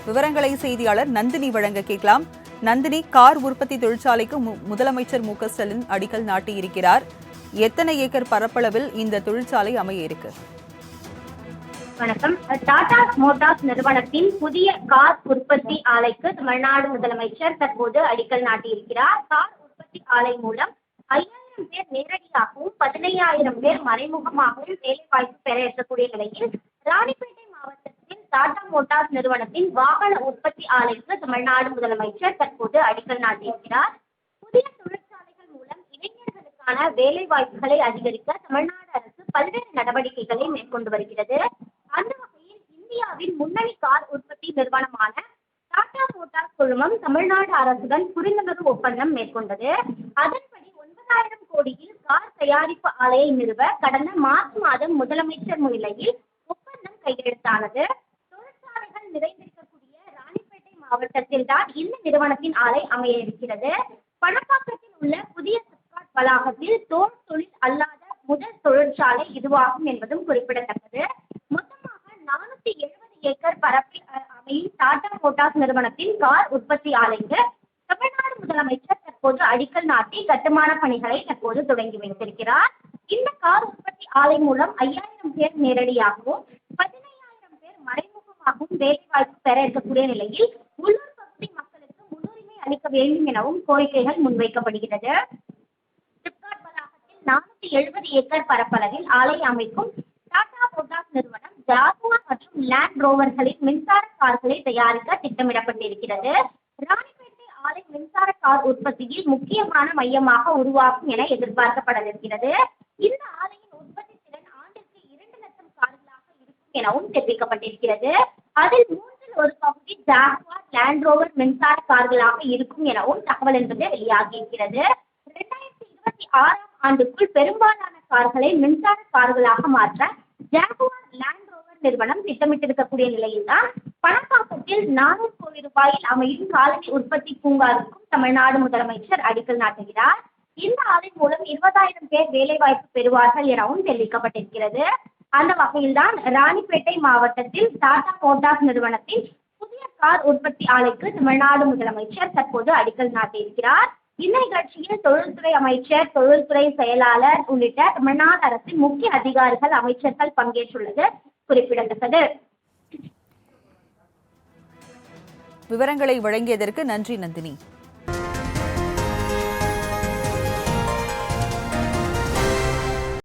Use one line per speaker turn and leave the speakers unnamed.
விவரங்களை செய்தியாளர் நந்தினி வழங்க கேட்கலாம். நந்தினி, கார் உற்பத்தி தொழிற்சாலைக்கு முதலமைச்சர் மு.க.ஸ்டாலின் அடிக்கல் நாட்டியிருக்கிறார். எத்தனை ஏக்கர் பரப்பளவில் இந்த தொழிற்சாலை அமைய இருக்கு?
வணக்கம். டாடா மோட்டார்ஸ் நிறுவனத்தின் புதிய கார் உற்பத்தி ஆலைக்கு தமிழ்நாடு முதலமைச்சர் தற்போது அடிக்கல் நாட்டியிருக்கிறார். கார் உற்பத்தி ஆலை மூலம் 5000 பேர் நேரடியாகவும் 15000 பேர் மறைமுகமாகவும் வேலைவாய்ப்பு பெற இருக்கக்கூடிய நிலையில் ராணிப்பேட்டை மாவட்டத்தில் டாடா மோட்டார்ஸ் நிறுவனத்தின் வாகன உற்பத்தி ஆலைக்கு தமிழ்நாடு முதலமைச்சர் தற்போது அடிக்கல் நாட்டியிருக்கிறார். புதிய தொழிற்சாலைகள் மூலம் இளைஞர்களுக்கான வேலை வாய்ப்புகளை அதிகரிக்க தமிழ்நாடு அரசு பல்வேறு நடவடிக்கைகளை மேற்கொண்டு வருகிறது. அந்த வகையில் இந்தியாவின் முன்னணி கார் உற்பத்தி நிறுவனமான டாடா மோட்டார்ஸ் குழுமம் தமிழ்நாடு அரசுடன் புரிந்துணர்வு ஒப்பந்தம் மேற்கொண்டது. அதன்படி 9000 கோடியில் கார் தயாரிப்பு ஆலையை நிறுவ கடந்த மார்ச் மாதம் முதலமைச்சர் முன்னிலையில் ஒப்பந்தம் கையெழுத்தானது. தொழிற்சாலைகள் நிறைந்திருக்கக்கூடிய ராணிப்பேட்டை மாவட்டத்தில் தான் இந்த நிறுவனத்தின் ஆலை அமைய இருக்கிறது. பணப்பாக்கத்தில் உள்ள புதிய சிப்காட் வளாகத்தில் தோல் தொழில் அல்லாத முதல் தொழிற்சாலை இதுவாகும் என்பதும் குறிப்பிடத்தக்கது. மொத்தமாக 470 ஏக்கர் பரப்பில் அமையும் டாடா மோட்டார்ஸ் நிறுவனத்தின் கார் உற்பத்தி ஆலைக்கு தமிழ்நாடு முதலமைச்சர் தற்போது அடிக்கல் நாட்டி கட்டுமான பணிகளை தற்போது தொடங்கி வைத்திருக்கிறார். இந்த கார் உற்பத்தி ஆலை மூலம் 5000 பேர் நேரடியாகவும் 15000 பேர் மறைமுகமாகவும் வேலைவாய்ப்பு பெற இருக்கக்கூடிய நிலையில் உள்ளூர் பகுதி மக்களுக்கு முன்னுரிமை அளிக்க வேண்டும் எனவும் கோரிக்கைகள் முன்வைக்கப்படுகிறது. சிப்காட் வளாகத்தில் 470 ஏக்கர் பரப்பளவில் ஆலை அமைக்கும் டாடா மோட்டார்ஸ் நிறுவனம் ஜாகுவார் மற்றும் லேண்ட் ரோவர்களின் மின்சார கார்களை தயாரிக்க திட்டமிடப்பட்டிருக்கிறது. ராணிப்பேட்டை ஆலை மின்சார கார் உற்பத்தியில் முக்கியமான மையமாக உருவாகும் என எதிர்பார்க்கப்படவிருக்கிறது. இந்த ஆலையின் உற்பத்தி திறன் ஆண்டிற்கு 2 லட்சம் கார்களாக இருக்கும் எனவும் தெரிவிக்கப்பட்டிருக்கிறது. அதில் 1/3 பகுதி ஜாகுவார் லேண்ட் ரோவர் மின்சார கார்களாக இருக்கும் எனவும் தகவல் என்பது வெளியாகியிருக்கிறது. 2026ஆம் ஆண்டுக்குள் பெரும்பாலான கார்களை மின்சார கார்களாக மாற்ற ஜாகுவார் லேண்ட் ரோவர் நிறுவனம் திட்டமிட்டிருக்கக்கூடிய நிலையில்தான் பணப்பாக்கத்தில் 400 கோடி ரூபாயில் அமையும் காலனி உற்பத்தி பூங்காவுக்கும் தமிழ்நாடு முதலமைச்சர் அடிக்கல் நாட்டுகிறார். இந்த ஆலை மூலம் 20000 பேர் வேலைவாய்ப்பு பெறுவார்கள் எனவும் தெரிவிக்கப்பட்டிருக்கிறது. அந்த வகையில்தான் ராணிப்பேட்டை மாவட்டத்தில் டாடா மோட்டார்ஸ் நிறுவனத்தின் புதிய கார் உற்பத்தி ஆலைக்கு தமிழ்நாடு முதலமைச்சர் தற்போது அடிக்கல் நாட்டியிருக்கிறார். இந்த நிகழ்ச்சியில் தொழில்துறை அமைச்சர், தொழில்துறை செயலாளர் உள்ளிட்ட தமிழ்நாடு அரசின் முக்கிய அதிகாரிகள், அமைச்சர்கள் பங்கேற்றுள்ளது குறிப்பிடத்தக்கது.
விவரங்களை வழங்கியதற்கு நன்றி நந்தினி.